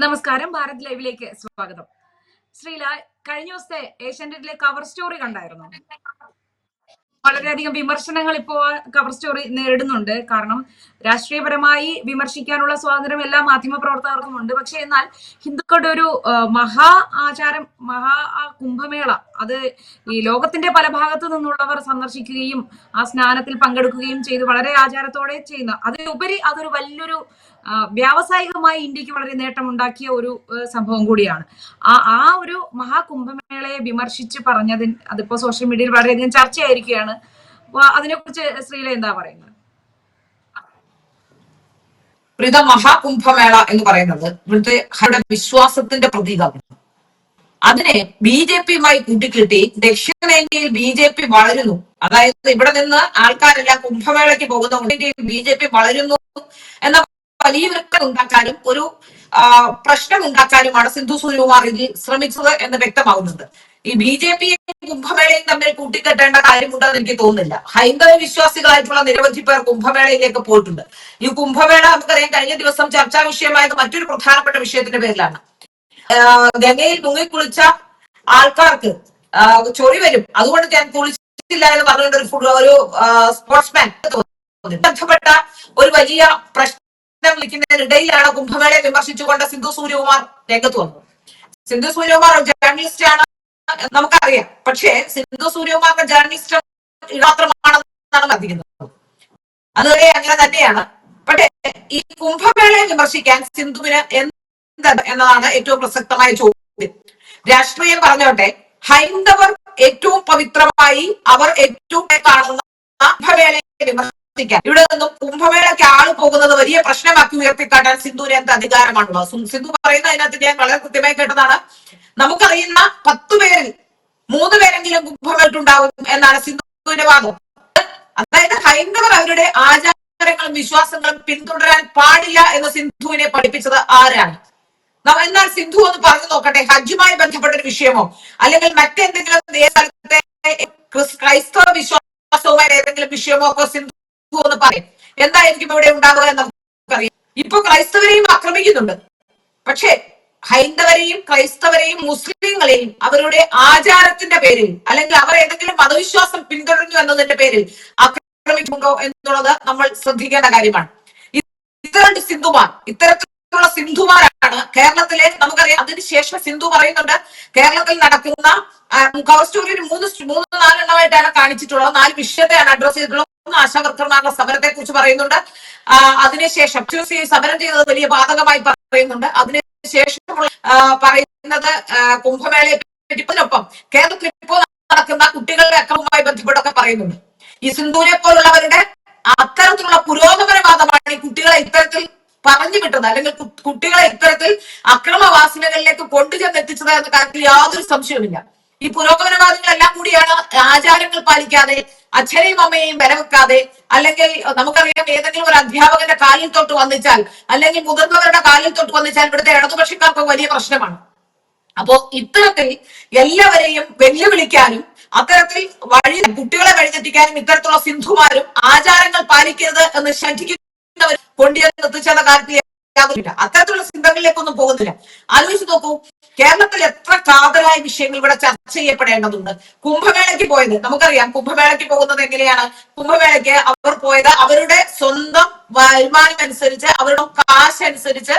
നമസ്കാരം, ഭാരത് ലൈവിലേക്ക് സ്വാഗതം. ശ്രീല, കഴിഞ്ഞ ദിവസത്തെ ഏഷ്യാനെറ്റിലെ കവർ സ്റ്റോറി കണ്ടായിരുന്നു. വളരെയധികം വിമർശനങ്ങൾ ഇപ്പോൾ കവർ സ്റ്റോറി നേരിടുന്നുണ്ട്. കാരണം രാഷ്ട്രീയപരമായി വിമർശിക്കാനുള്ള സ്വാതന്ത്ര്യം എല്ലാ മാധ്യമ പ്രവർത്തകർക്കും ഉണ്ട്. പക്ഷെ എന്നാൽ ഹിന്ദുക്കളുടെ ഒരു മഹാ ആചാരം, കുംഭമേള, അത് ഈ ലോകത്തിന്റെ പല ഭാഗത്തു നിന്നുള്ളവർ സന്ദർശിക്കുകയും ആ സ്നാനത്തിൽ പങ്കെടുക്കുകയും ചെയ്ത് വളരെ ആചാരത്തോടെ ചെയ്യുന്ന, അതിലുപരി അതൊരു വലിയൊരു വ്യാവസായികമായി ഇന്ത്യക്ക് വളരെ നേട്ടമുണ്ടാക്കിയ ഒരു സംഭവം കൂടിയാണ്. ആ ഒരു മഹാകുംഭമേളയെ വിമർശിച്ച് പറഞ്ഞതിന് അതിപ്പോ സോഷ്യൽ മീഡിയയിൽ വളരെയധികം ചർച്ചയായിരിക്കുകയാണ്. അതിനെക്കുറിച്ച് ശ്രീല എന്താ പറയുന്നത്? പ്രീത, മഹാകുംഭമേള എന്ന് പറയുന്നത് ഇവിടുത്തെ വിശ്വാസത്തിന്റെ പ്രതീകമാണ്. അതിനെ ബി ജെ പിയുമായി കൂട്ടിക്കെട്ടി ദക്ഷിണേന്ത്യയിൽ ബി ജെ പി വളരുന്നു. അതായത് ഇവിടെ നിന്ന് ആൾക്കാരെല്ലാം കുംഭമേളയ്ക്ക് പോകുന്ന ഉത്തരേന്ത്യയിൽ ബി ജെ പി വളരുന്നു എന്ന വലിയൊരു ഉണ്ടാക്കാനും ഒരു പ്രശ്നം ഉണ്ടാക്കാനുമാണ് സിന്ധു സുനിൽകുമാർ ഇതിൽ ശ്രമിച്ചത് എന്ന് വ്യക്തമാകുന്നുണ്ട്. ഈ ബി ജെ പിയും കുംഭമേളയും തമ്മിൽ കൂട്ടിക്കെട്ടേണ്ട കാര്യമുണ്ടെന്ന് എനിക്ക് തോന്നുന്നില്ല. ഹൈന്ദവ വിശ്വാസികളായിട്ടുള്ള നിരവധി പേർ കുംഭമേളയിലേക്ക് പോയിട്ടുണ്ട്. ഈ കുംഭമേള നമുക്കറിയാം, കഴിഞ്ഞ ദിവസം ചർച്ചാ വിഷയമായത് മറ്റൊരു പ്രധാനപ്പെട്ട വിഷയത്തിന്റെ പേരിലാണ്. ഗംഗയിൽ മുങ്ങിക്കുളിച്ച ആൾക്കാർക്ക് ചൊറി വരും, അതുകൊണ്ട് ഞാൻ കുളിച്ചില്ല എന്ന് പറഞ്ഞുകൊണ്ട് ഒരു സ്പോർട്സ്മാൻ ബന്ധപ്പെട്ട ഒരു വലിയ പ്രശ്നം വിളിക്കുന്നതിനിടയിലാണ് കുംഭമേളയെ വിമർശിച്ചുകൊണ്ട് സിന്ധു സൂര്യകുമാർ രംഗത്ത് വന്നത്. സിന്ധു സൂര്യകുമാർ ജേർണലിസ്റ്റ് ആണ്, നമുക്കറിയാം. പക്ഷേ സിന്ധു സൂര്യകുമാറിന്റെ ജേർണലിസ്റ്റ് മാത്രമാണെന്നാണ് മതിക്കുന്നത്. അതുവരെ അങ്ങനെ തന്നെയാണ്. പക്ഷേ ഈ കുംഭമേളയെ വിമർശിക്കാൻ സിന്ധുവിന് എന്ത് എന്നതാണ് ഏറ്റവും പ്രസക്തമായ ചോദ്യം. രാഷ്ട്രീയം പറഞ്ഞോട്ടെ, ഹൈന്ദവർ ഏറ്റവും പവിത്രമായി അവർ ഏറ്റവും കാണുന്ന കുംഭമേളയെ വിമർശിക്കാൻ ഇവിടെ നിന്നും കുംഭമേളയ്ക്ക് ആള് പോകുന്നത് വലിയ പ്രശ്നമാക്കി ഉയർത്തിക്കാട്ടാൻ സിന്ധുവിന് എന്ത് അധികാരമാണുള്ളത്? സിന്ധു പറയുന്ന അതിനകത്ത് ഞാൻ വളരെ കൃത്യമായി കേട്ടതാണ്. നമുക്കറിയുന്ന 10 പേരിൽ 3 പേരെങ്കിലും കുംഭമേട്ടുണ്ടാവും എന്നാണ് സിന്ധുവിന്റെ വാദം. അതായത് ഹൈന്ദവർ അവരുടെ ആചാരങ്ങളും വിശ്വാസങ്ങളും പിന്തുടരാൻ പാടില്ല എന്ന് സിന്ധുവിനെ പഠിപ്പിച്ചത് ആരാണ്? എന്നാൽ സിന്ധു ഒന്ന് പറഞ്ഞു നോക്കട്ടെ, ഹജ്ജുമായി ബന്ധപ്പെട്ട ഒരു വിഷയമോ അല്ലെങ്കിൽ മറ്റെന്തെങ്കിലും സ്ഥലത്തെ ക്രൈസ്തവ വിശ്വാസവുമായി ഏതെങ്കിലും വിഷയമോ ഒക്കെ സിന്ധു എന്ന് പറയും. എന്തായിരിക്കും ഇവിടെ ഉണ്ടാവുക എന്ന് നമുക്കറിയാം. ഇപ്പൊ ക്രൈസ്തവരെയും ആക്രമിക്കുന്നുണ്ട്. പക്ഷേ ഹൈന്ദവരെയും ക്രൈസ്തവരെയും മുസ്ലിങ്ങളെയും അവരുടെ ആചാരത്തിന്റെ പേരിൽ അല്ലെങ്കിൽ അവർ ഏതെങ്കിലും മതവിശ്വാസം പിന്തുടരുന്നു എന്നതിന്റെ പേരിൽ ആക്രമിക്കുന്നുണ്ടോ എന്നുള്ളത് നമ്മൾ ശ്രദ്ധിക്കേണ്ട കാര്യമാണ്. ഇത്തരത്തിലുള്ള സിന്ധുമാരാണ് കേരളത്തിലെ, നമുക്കറിയാം. അതിനുശേഷം സിന്ധു പറയുന്നുണ്ട്, കേരളത്തിൽ നടക്കുന്ന കവർ സ്റ്റോറിയിൽ 3-4 കാണിച്ചിട്ടുള്ളത്. 4 വിഷയത്തെയാണ് അഡ്രസ് ചെയ്തിട്ടുള്ളത്. ആശാവർക്കർമാരുടെ സമരത്തെ കുറിച്ച് പറയുന്നുണ്ട്. അതിനുശേഷം സമരം ചെയ്തത് വലിയ ബാധകമായി പറയുന്നുണ്ട്. അതിനുശേഷം പറയുന്നത് കുംഭമേളയെ പറ്റിയൊപ്പം കേരളത്തിൽ ഇപ്പോൾ നടക്കുന്ന കുട്ടികളുടെ അക്രമവുമായി ബന്ധപ്പെട്ടൊക്കെ പറയുന്നുണ്ട്. ഈ സിന്ധുവിനെ പോലുള്ളവരുടെ അത്തരത്തിലുള്ള പുരോഗമനവാദമാണ് ഈ കുട്ടികളെ ഇത്തരത്തിൽ പറഞ്ഞു വിട്ടത്, അല്ലെങ്കിൽ കുട്ടികളെ ഇത്തരത്തിൽ അക്രമവാസനകളിലേക്ക് കൊണ്ടുചെന്നെത്തിച്ചത് എന്ന കാര്യത്തിൽ യാതൊരു സംശയവുമില്ല. ഈ പുരോഗമനവാദികളെല്ലാം കൂടിയാണ് ആചാരങ്ങൾ പാലിക്കാതെ, അച്ഛനെയും അമ്മയെയും വിലവെക്കാതെ, അല്ലെങ്കിൽ നമുക്കറിയാം ഏതെങ്കിലും ഒരു അധ്യാപകന്റെ കാലിൽ തൊട്ട് വന്നിച്ചാൽ അല്ലെങ്കിൽ മുതിർന്നവരുടെ കാലിൽ തൊട്ട് വന്നിച്ചാൽ ഇവിടുത്തെ ഇടതുപക്ഷക്കാർക്ക് വലിയ പ്രശ്നമാണ്. അപ്പോ ഇത്തരത്തിൽ എല്ലാവരെയും വെല്ലുവിളിക്കാനും അത്തരത്തിൽ കുട്ടികളെ വഴിതെറ്റിക്കാനും ഇത്തരത്തിലുള്ള സിന്ധുമാരും ആചാരങ്ങൾ പാലിക്കരുത് എന്ന് ശഠിക്കുന്നവർ കൊണ്ടുവന്നെത്തിച്ചെന്ന കാര്യത്തിൽ അത്തരത്തിലുള്ള ചിന്തകളിലേക്കൊന്നും പോകുന്നില്ല. ആലോചിച്ച് നോക്കൂ, കേരളത്തിൽ എത്ര കാതലായ വിഷയങ്ങൾ ഇവിടെ ചർച്ച ചെയ്യപ്പെടേണ്ടതുണ്ട്. കുംഭമേളയ്ക്ക് പോയത് നമുക്കറിയാം. കുംഭമേളയ്ക്ക് പോകുന്നത് എങ്ങനെയാണ്? കുംഭമേളയ്ക്ക് അവർ പോയത് അവരുടെ സ്വന്തം വരുമാനം അനുസരിച്ച്, അവരുടെ കാശ് അനുസരിച്ച്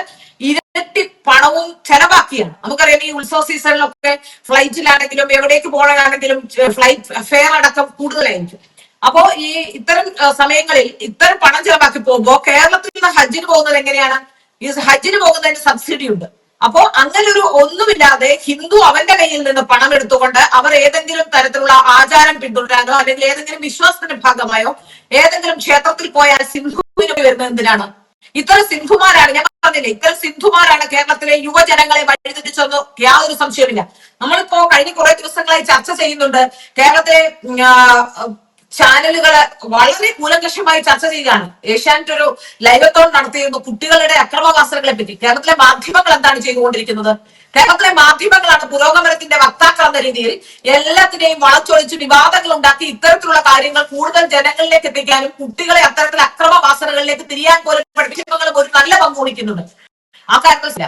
ഇരട്ടി പണവും ചെലവാക്കിയാണ്. നമുക്കറിയാം ഈ ഉത്സവ സീസണിലൊക്കെ ഫ്ലൈറ്റിലാണെങ്കിലും എവിടേക്ക് പോകാനാണെങ്കിലും ഫ്ലൈറ്റ് ഫെയർ അടക്കം കൂടുതലായിരിക്കും. അപ്പോ ഈ ഇത്തരം സമയങ്ങളിൽ ഇത്തരം പണം ചെലവാക്കി പോകുമ്പോൾ കേരളത്തിൽ നിന്ന് ഹജ്ജിന് പോകുന്നത് എങ്ങനെയാണ്? ഈ ഹജ്ജിന് പോകുന്നതിന് സബ്സിഡി ഉണ്ട്. അപ്പോ അങ്ങനെ ഒരു ഒന്നുമില്ലാതെ ഹിന്ദു അവന്റെ കയ്യിൽ നിന്ന് പണം എടുത്തുകൊണ്ട് അവർ ഏതെങ്കിലും തരത്തിലുള്ള ആചാരം പിന്തുടരാനോ അല്ലെങ്കിൽ ഏതെങ്കിലും വിശ്വാസത്തിന്റെ ഭാഗമായോ ഏതെങ്കിലും ക്ഷേത്രത്തിൽ പോയാൽ സിന്ധുവിന് വരുന്നത് എന്തിനാണ്? ഇത്തരം സിന്ധുമാരാണ്, ഞാൻ പറഞ്ഞില്ലേ, ഇത്തരം സിന്ധുമാരാണ് കേരളത്തിലെ യുവജനങ്ങളെ വഴിതെറ്റിച്ചെന്ന് യാതൊരു സംശയമില്ല. നമ്മളിപ്പോ കഴിഞ്ഞ കുറെ ദിവസങ്ങളായി ചർച്ച ചെയ്യുന്നുണ്ട്. കേരളത്തിലെ ചാനലുകള് വളരെ കൂലങ്കഷമായി ചർച്ച ചെയ്യുകയാണ്. ഏഷ്യാനെറ്റ് ഒരു ലൈവത്തോൺ നടത്തിയിരുന്നു കുട്ടികളുടെ അക്രമവാസനകളെ പറ്റി. കേരളത്തിലെ മാധ്യമങ്ങൾ എന്താണ് ചെയ്തുകൊണ്ടിരിക്കുന്നത്? കേരളത്തിലെ മാധ്യമങ്ങളാണ് പുരോഗമനത്തിന്റെ വക്താക്കൾ എന്ന രീതിയിൽ എല്ലാത്തിനെയും വളച്ചൊളിച്ച് വിവാദങ്ങൾ ഉണ്ടാക്കി ഇത്തരത്തിലുള്ള കാര്യങ്ങൾ കൂടുതൽ ജനങ്ങളിലേക്ക് എത്തിക്കാനും കുട്ടികളെ അത്തരത്തിൽ അക്രമവാസനകളിലേക്ക് തിരിയാൻ പോലും പഠിപ്പിക്കുന്നതും ഒരു നല്ല പങ്ക് വഹിക്കുന്നുണ്ട്. ആ കാര്യത്തില്ല.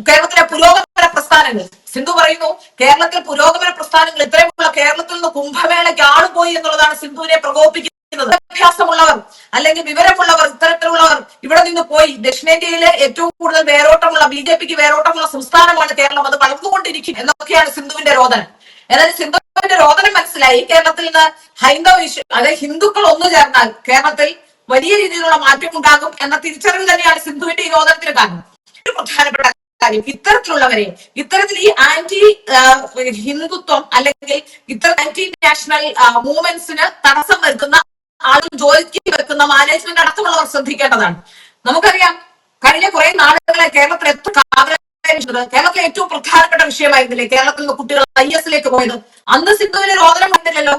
കേരളത്തിലെ പുരോഗമന പ്രസ്ഥാനങ്ങൾ, സിന്ധു പറയുന്നു കേരളത്തിൽ പുരോഗമന പ്രസ്ഥാനങ്ങൾ ഇത്രയുമുള്ള കേരളത്തിൽ നിന്ന് കുംഭമേളയ്ക്ക് ആളുപോയി എന്നുള്ളതാണ് സിന്ധുവിനെ പ്രകോപിപ്പിക്കുന്നത്. വിദ്യാഭ്യാസമുള്ളവർ അല്ലെങ്കിൽ വിവരമുള്ളവർ ഇത്തരത്തിലുള്ളവർ ഇവിടെ നിന്ന് പോയി. ദക്ഷിണേന്ത്യയിലെ ഏറ്റവും കൂടുതൽ വേരോട്ടമുള്ള BJPക്ക് വേരോട്ടമുള്ള സംസ്ഥാനമാണ് കേരളം. അത് വളർന്നുകൊണ്ടിരിക്കും എന്നൊക്കെയാണ് സിന്ധുവിന്റെ രോദനം. ഏതായാലും സിന്ധുവിന്റെ രോദനം മനസ്സിലായി. കേരളത്തിൽ നിന്ന് ഹൈന്ദവ അതായത് ഹിന്ദുക്കൾ ഒന്നു ചേർന്നാൽ കേരളത്തിൽ വലിയ രീതിയിലുള്ള മാറ്റം ഉണ്ടാകും എന്ന തിരിച്ചറിവ് തന്നെയാണ് സിന്ധുവിന്റെ ഈ രോദനത്തിന് കാരണം. ഒരു പ്രധാനപ്പെട്ട കാര്യം, ഇത്തരത്തിലുള്ളവരെ, ഇത്തരത്തിൽ ഈ ആന്റി ഹിന്ദുത്വം അല്ലെങ്കിൽ ഇത്തരം ആന്റി നാഷണൽ മൂവ്മെന്റ്സിന് തടസ്സം വരുത്തുന്ന ആളുകൾ ജോലിക്ക് വെക്കുന്ന മാനേജ്മെന്റ് അടക്കമുള്ളവർ ശ്രദ്ധിക്കേണ്ടതാണ്. നമുക്കറിയാം കഴിഞ്ഞ കുറെ നാളുകളെ കേരളത്തിൽ കേരളത്തിലെ ഏറ്റവും പ്രധാനപ്പെട്ട വിഷയമായിരുന്നില്ലേ കേരളത്തിൽ നിന്ന് കുട്ടികൾ IS പോയത്. അന്ന് സിന്ധുവിന് രോദനം കണ്ടില്ലല്ലോ.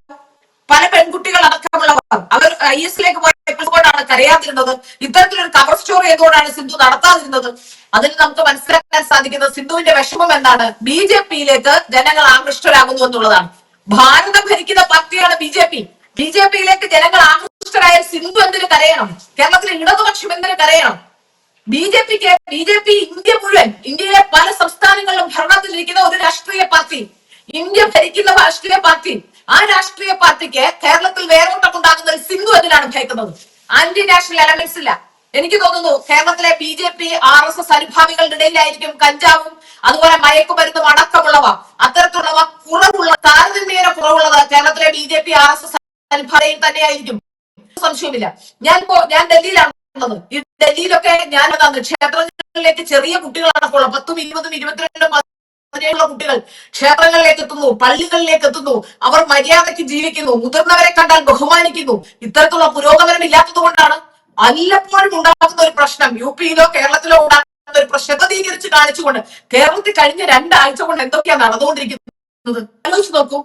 പല പെൺകുട്ടികൾ അടക്കമുള്ളവർ അവർ IS പോയപ്പോഴാണ് കരയാതിരുന്നത്. ഇത്തരത്തിലൊരു കവർ സ്റ്റോറി ചെയ്തുകൊണ്ടാണ് സിന്ധു നടത്താതിരുന്നത്. അതിൽ നമുക്ക് മനസ്സിലാക്കാൻ സാധിക്കുന്നത് സിന്ധുവിന്റെ വിഷമം എന്താണ്, BJPയിലേക്ക് ജനങ്ങൾ ആകൃഷ്ടരാകുന്നു എന്നുള്ളതാണ്. ഭാരതം ഭരിക്കുന്ന പാർട്ടിയാണ് BJPയിലേക്ക് ജനങ്ങൾ ആകൃഷ്ടരായ സിന്ധു എന്തിനു കരയണം? കേരളത്തിലെ ഇടതുപക്ഷം എന്തിനു കരയണം? BJP ഇന്ത്യ മുഴുവൻ, ഇന്ത്യയിലെ പല സംസ്ഥാനങ്ങളിലും ഭരണത്തിലിരിക്കുന്ന ഒരു രാഷ്ട്രീയ പാർട്ടി, ഇന്ത്യ ഭരിക്കുന്ന രാഷ്ട്രീയ പാർട്ടി. ആ രാഷ്ട്രീയ പാർട്ടിക്ക് കേരളത്തിൽ വേരോട്ടമുണ്ടാകുന്നതിൽ സിന്ധു എന്തിനാണ് ഭയക്കുന്നത്? ആന്റി നാഷണൽ എലമെന്റ്സ് ഇല്ല. എനിക്ക് തോന്നുന്നു കേരളത്തിലെ BJP RSS അനുഭാവികളുടെ ഇടയിലായിരിക്കും കഞ്ചാവും അതുപോലെ മയക്കുമരുന്നും അടക്കമുള്ളവ, അത്തരത്തിലുള്ളവ താരതമ്യേന കുറവുള്ളത് കേരളത്തിലെ BJP RSS അനുഭാവികൾ തന്നെയായിരിക്കും, സംശയമില്ല. ഞാൻ ഡൽഹിയിലാണ് ഉള്ളത്. ഈ ഡൽഹിയിലൊക്കെ ഞാൻ ക്ഷേത്രങ്ങളിലേക്ക് ചെറിയ കുട്ടികളടക്കമുള്ള 10, 20, 22 കുട്ടികൾ ക്ഷേത്രങ്ങളിലേക്ക് എത്തുന്നു, പള്ളികളിലേക്ക് എത്തുന്നു. അവർ മര്യാദയ്ക്ക് ജീവിക്കുന്നു, മുതിർന്നവരെ കണ്ടാൽ ബഹുമാനിക്കുന്നു. ഇത്തരത്തിലുള്ള പുരോഗമനം ഇല്ലാത്തത് കൊണ്ടാണ് വല്ലപ്പോഴും ഉണ്ടാകുന്ന ഒരു പ്രശ്നം UPയിലോ കേരളത്തിലോ ഉണ്ടാകുന്ന ഒരു പ്രശ്നം വിശദീകരിച്ച് കാണിച്ചുകൊണ്ട് കേരളത്തിൽ കഴിഞ്ഞ 2 ആഴ്ച കൊണ്ട് എന്തൊക്കെയാണ് നടന്നുകൊണ്ടിരിക്കുന്നത് ആലോചിച്ച് നോക്കൂ.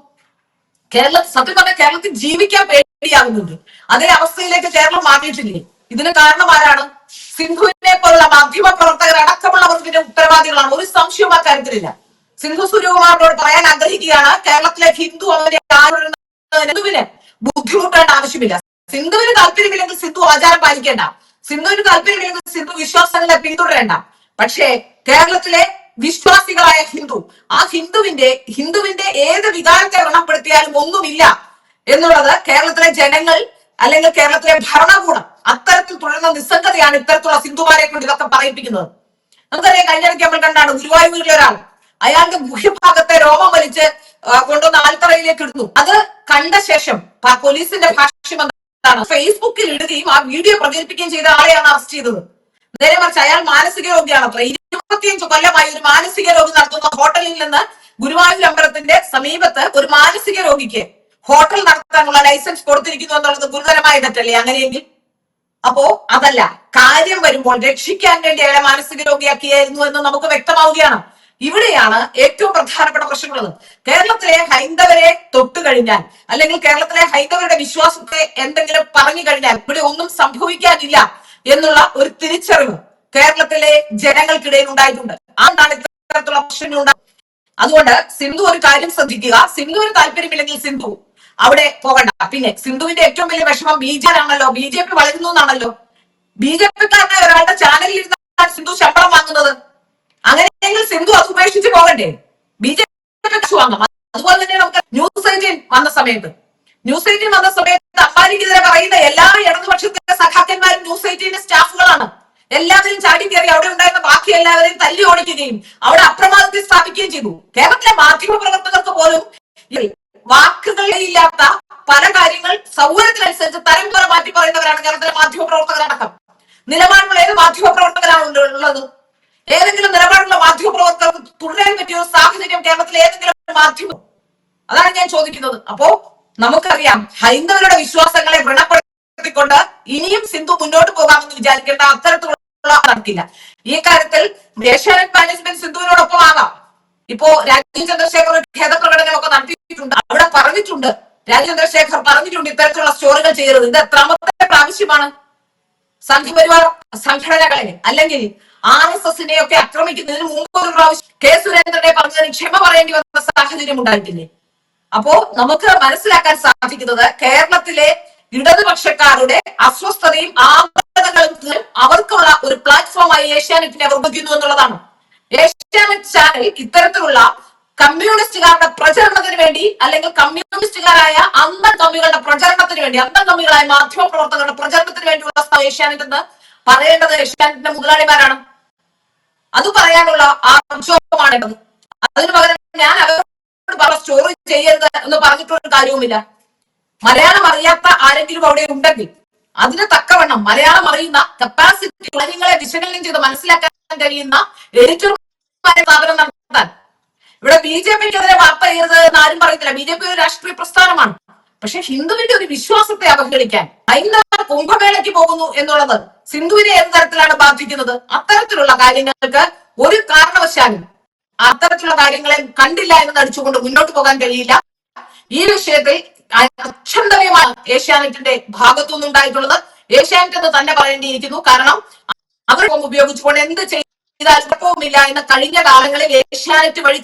സത്യം പറഞ്ഞാൽ കേരളത്തിൽ ജീവിക്കാൻ പേടിയാകുന്നുണ്ട്. അതേ അവസ്ഥയിലേക്ക് കേരളം മാറിയിട്ടില്ലേ? ഇതിന് കാരണം ആരാണ്? സിന്ധുവിനെ പോലുള്ള മാധ്യമ പ്രവർത്തകർ അടക്കമുള്ളവർ ഇതിന്റെ ഉത്തരവാദികളാണ്. ഒരു സംശയവും ആ കാര്യത്തിലില്ല. സിന്ധു സൂര്യകുമാറിനോട് പറയാൻ ആഗ്രഹിക്കുകയാണ്, കേരളത്തിലെ ഹിന്ദുവിന് ബുദ്ധിമുട്ടേണ്ട ആവശ്യമില്ല. സിന്ധുവിന് താല്പര്യമില്ലെങ്കിൽ സിന്ധു ആചാരം പാലിക്കേണ്ട, സിന്ധുവിന് താല്പര്യമില്ലെങ്കിൽ സിന്ധു വിശ്വാസങ്ങളെ പിന്തുടരേണ്ട. പക്ഷേ കേരളത്തിലെ വിശ്വാസികളായ ആ ഹിന്ദുവിന്റെ ഏത് വികാരത്തെ വ്രണപ്പെടുത്തിയാലും ഒന്നുമില്ല എന്നുള്ളത് കേരളത്തിലെ ജനങ്ങൾ അല്ലെങ്കിൽ കേരളത്തിലെ ഭരണകൂടം അത്തരത്തിൽ തുടരുന്ന നിസ്സംഗതയാണ് ഇത്തരത്തിലുള്ള സിന്ധുമാരെ കൊണ്ട് ഇതൊക്കെ പറയിപ്പിക്കുന്നത്. നമുക്കറിയാം, കഴിഞ്ഞിടയ്ക്ക് നമ്മൾ കണ്ടാണ് ഗുരുവായൂരിലെ ഒരാൾ അയാളുടെ ഗുഹ്യഭാഗത്തെ രോമം വലിച്ച് കൊണ്ടുവന്ന് ആൽത്തറയിലേക്ക് ഇടുന്നു. അത് കണ്ട ശേഷം പോലീസിന്റെ ഭാഷ്യം എന്താണ്? ഫേസ്ബുക്കിൽ ഇടുകയും ആ വീഡിയോ പ്രചരിപ്പിക്കുകയും ചെയ്ത ആളെയാണ് അറസ്റ്റ് ചെയ്തത്. നേരെ മറിച്ച് അയാൾ മാനസിക രോഗിയാണ്. 25 കൊല്ലമായി ഒരു മാനസിക രോഗി നടത്തുന്ന ഹോട്ടലിൽ നിന്ന് ഗുരുവായൂർ അമ്പലത്തിന്റെ സമീപത്ത് ഒരു മാനസിക രോഗിക്ക് ഹോട്ടൽ നടത്താനുള്ള ലൈസൻസ് കൊടുത്തിരിക്കുന്നു എന്നുള്ളത് ഗുരുതരമായ തെറ്റല്ലേ അങ്ങനെയെങ്കിൽ? അപ്പോ അതല്ല, കാര്യം വരുമ്പോൾ രക്ഷിക്കാൻ വേണ്ടി അയാളെ മാനസിക രോഗിയാക്കിയായിരുന്നു എന്ന് നമുക്ക് വ്യക്തമാവുകയാണ്. ഇവിടെയാണ് ഏറ്റവും പ്രധാനപ്പെട്ട പ്രശ്നമുള്ളത്. കേരളത്തിലെ ഹൈന്ദവരെ തൊട്ടു കഴിഞ്ഞാൽ അല്ലെങ്കിൽ കേരളത്തിലെ ഹൈന്ദവരുടെ വിശ്വാസത്തെ എന്തെങ്കിലും പറഞ്ഞു കഴിഞ്ഞാൽ ഇവിടെ ഒന്നും സംഭവിക്കാനില്ല എന്നുള്ള ഒരു തിരിച്ചറിവ് കേരളത്തിലെ ജനങ്ങൾക്കിടയിൽ ഉണ്ടായിട്ടുണ്ട്. അതുകൊണ്ടാണ് ഇത്തരത്തിലുള്ള പ്രശ്നങ്ങൾ ഉണ്ടാകുന്നത്. അതുകൊണ്ട് സിന്ധു ഒരു കാര്യം ശ്രദ്ധിക്കുക, സിന്ധുവിന് താല്പര്യമില്ലെങ്കിൽ സിന്ധു അവിടെ പോകണ്ട. പിന്നെ സിന്ധുവിന്റെ ഏറ്റവും വലിയ വിഷമം BJP വളരുന്നു എന്നാണല്ലോ. BJPക്കാരനെ ഒരാളുടെ ചാനലിൽ ഇരുന്നാണ് സിന്ധു ശമ്പളം വാങ്ങുന്നത്. അങ്ങനെയെങ്കിൽ സിന്ധു അത് ഉപേക്ഷിച്ച് പോകണ്ടേ? BJP വാങ്ങാം. അതുപോലെ തന്നെ നമുക്ക് ന്യൂസ് 18 വന്ന സമയത്ത് അംബാനിക്കെതിരെ പറയുന്ന എല്ലാ ഇടതുപക്ഷത്തിന്റെ സഖാക്കന്മാരും ന്യൂസ് 18 സ്റ്റാഫുകളാണ്. എല്ലാവരും ചാടി കയറി അവിടെ ഉണ്ടായിരുന്ന ബാക്കി എല്ലാവരെയും തല്ലി ഓടിക്കുകയും അവിടെ അപ്രമാദത്തെ സ്ഥാപിക്കുകയും ചെയ്തു. കേരളത്തിലെ മാധ്യമ പ്രവർത്തകർക്ക് പോലും വാക്കുകളില്ലാത്ത പല കാര്യങ്ങൾ സൗകര്യത്തിനനുസരിച്ച് തരം പോലെ മാറ്റി പറയുന്നവരാണ് കേരളത്തിലെ മാധ്യമ പ്രവർത്തകരടക്കം. നിലപാടുള്ള ഏത് മാധ്യമ പ്രവർത്തകരാണ് ഉള്ളത്? ഏതെങ്കിലും നിലപാടുള്ള മാധ്യമ പ്രവർത്തകർക്ക് തുടരാൻ പറ്റിയ ഒരു സാഹചര്യം കേരളത്തിലെ ഏതെങ്കിലും മാധ്യമം? അതാണ് ഞാൻ ചോദിക്കുന്നത്. അപ്പോ നമുക്കറിയാം, ഹൈന്ദവരുടെ വിശ്വാസങ്ങളെ വ്രണപ്പെടുത്തിക്കൊണ്ട് ഇനിയും സിന്ധു മുന്നോട്ട് പോകാമെന്ന് വിചാരിക്കേണ്ട. അത്തരത്തിലുള്ള നടക്കില്ല. ഈ കാര്യത്തിൽ ഏഷ്യാനെറ്റ് മാനേജ്മെന്റ് സിന്ധുവിനോടൊപ്പം ആകാം. ഇപ്പോ രാജീവ് ചന്ദ്രശേഖർ ഖേദപ്രകടനമൊക്കെ നടത്തിയിട്ടുണ്ട്. അവിടെ പറഞ്ഞിട്ടുണ്ട്, രാജീവ് ചന്ദ്രശേഖർ പറഞ്ഞിട്ടുണ്ട് ഇത്തരത്തിലുള്ള സ്റ്റോറികൾ ചെയ്യരുത്. ഇത് എത്രാമത്തെ പ്രാവശ്യമാണ് സംഘപരിവാർ സംഘടനകളെ അല്ലെങ്കിൽ RSSനെ ഒക്കെ ആക്രമിക്കുന്നതിന് മുമ്പ് ഒരു പ്രാവശ്യം കെ സുരേന്ദ്രനെ പറഞ്ഞതിന് ക്ഷമ പറയേണ്ടി വന്ന സാഹചര്യം ഉണ്ടായിട്ടില്ലേ? അപ്പോ നമുക്ക് മനസ്സിലാക്കാൻ സാധിക്കുന്നത് കേരളത്തിലെ ഇടതുപക്ഷക്കാരുടെ അസ്വസ്ഥതയും ആപത്തുകളും അവർക്കുള്ള ഒരു പ്ലാറ്റ്ഫോമായി ഏഷ്യാനെറ്റിനെ അവർ ഉപയോഗിക്കുന്നു എന്നുള്ളതാണ്. ഏഷ്യാനെറ്റ് ചാനൽ ഇത്തരത്തിലുള്ള കമ്മ്യൂണിസ്റ്റുകാരുടെ പ്രചരണത്തിന് വേണ്ടി അല്ലെങ്കിൽ കമ്മ്യൂണിസ്റ്റുകാരായ അന്തം കമ്മികളുടെ പ്രചരണത്തിന് വേണ്ടി അന്തം കമ്മികളായ മാധ്യമ പ്രവർത്തകരുടെ പ്രചരണത്തിന് വേണ്ടിയുള്ള ഏഷ്യാനെറ്റ് എന്ന് പറയേണ്ടത് ഏഷ്യാനെറ്റിന്റെ മുതലാളിമാരാണ്. അത് പറയാനുള്ള ആർജവമാണേണ്ടത്. അതിന് പകരം ഞാൻ അവരോട് സ്റ്റോറി ചെയ്യരുത് എന്ന് പറഞ്ഞിട്ടൊരു കാര്യവുമില്ല. മലയാളം അറിയാത്ത ആരെങ്കിലും അവിടെ ഉണ്ടെങ്കിൽ അതിന് തക്കവണ്ണം മലയാളം അറിയുന്ന കപ്പാസിറ്റി കാര്യങ്ങളെ വിശകലനം ചെയ്ത് മനസ്സിലാക്കാൻ കഴിയുന്ന എഡിറ്റർമാരെ സ്ഥാപനം നടത്താൻ. ഇവിടെ ബി.ജെ.പിക്കെതിരെ വാർത്ത ചെയ്യരുത് എന്ന് ആരും പറയുന്നില്ല. ബി.ജെ.പി ഒരു രാഷ്ട്രീയ പ്രസ്ഥാനമാണ്. പക്ഷെ ഹിന്ദുവിന്റെ ഒരു വിശ്വാസത്തെ അവഹേളിക്കാൻ ഹൈന്ദവർ കുംഭമേളയ്ക്ക് പോകുന്നു എന്നുള്ളത് സിന്ധുവിനെ ഏത് തരത്തിലാണ് ബാധിക്കുന്നത്? അത്തരത്തിലുള്ള കാര്യങ്ങൾക്ക് ഒരു കാരണവശാലും അത്തരത്തിലുള്ള കാര്യങ്ങളെ കണ്ടില്ല എന്ന് നടിച്ചുകൊണ്ട് മുന്നോട്ട് പോകാൻ കഴിയില്ല. ഈ വിഷയത്തിൽ അക്ഷന്തവ്യമാണ് ഏഷ്യാനെറ്റിന്റെ ഭാഗത്തുനിന്ന് ഉണ്ടായിട്ടുള്ളത്. ഏഷ്യാനെറ്റ് എന്ന് തന്നെ പറയേണ്ടിയിരിക്കുന്നു. കാരണം അവർ ഉപയോഗിച്ചുകൊണ്ട് എന്ത് ചെയ്താൽ കുഴപ്പവുമില്ല എന്ന് കഴിഞ്ഞ കാലങ്ങളിൽ ഏഷ്യാനെറ്റ് വഴി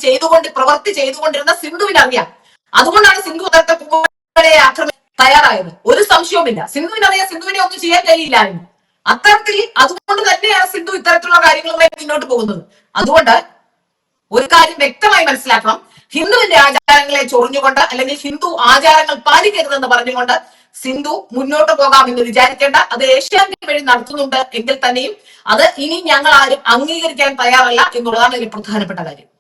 പ്രവൃത്തി ചെയ്തുകൊണ്ടിരുന്ന സിന്ധുവിനറിയാം. അതുകൊണ്ടാണ് സിന്ധു അത്തരത്തെ കുംഭമേളയെ ആക്രമിക്കാൻ തയ്യാറായത്. ഒരു സംശയവുമില്ല. സിന്ധുവിനറിയാം സിന്ധുവിനെ ഒന്നും ചെയ്യാൻ കഴിയില്ലായിരുന്നു. അത്തരത്തിൽ അതുകൊണ്ട് തന്നെയാണ് സിന്ധു ഇത്തരത്തിലുള്ള കാര്യങ്ങളുമായി മുന്നോട്ട് പോകുന്നത്. അതുകൊണ്ട് ഒരു കാര്യം വ്യക്തമായി മനസ്സിലാക്കണം. ഹിന്ദുവിന്റെ ആചാരങ്ങളെ ചൊറിഞ്ഞുകൊണ്ട് അല്ലെങ്കിൽ ഹിന്ദു ആചാരങ്ങൾ പാലിക്കരുതെന്ന് പറഞ്ഞുകൊണ്ട് സിന്ധു മുന്നോട്ട് പോകാമെന്ന് വിചാരിക്കേണ്ട. അത് ഏഷ്യാനെറ്റ് വഴി നടത്തുന്നുണ്ട് എങ്കിൽ തന്നെയും അത് ഇനി ഞങ്ങൾ ആരും അംഗീകരിക്കാൻ തയ്യാറല്ല എന്നുള്ളതാണ് ഒരു പ്രധാനപ്പെട്ട കാര്യം.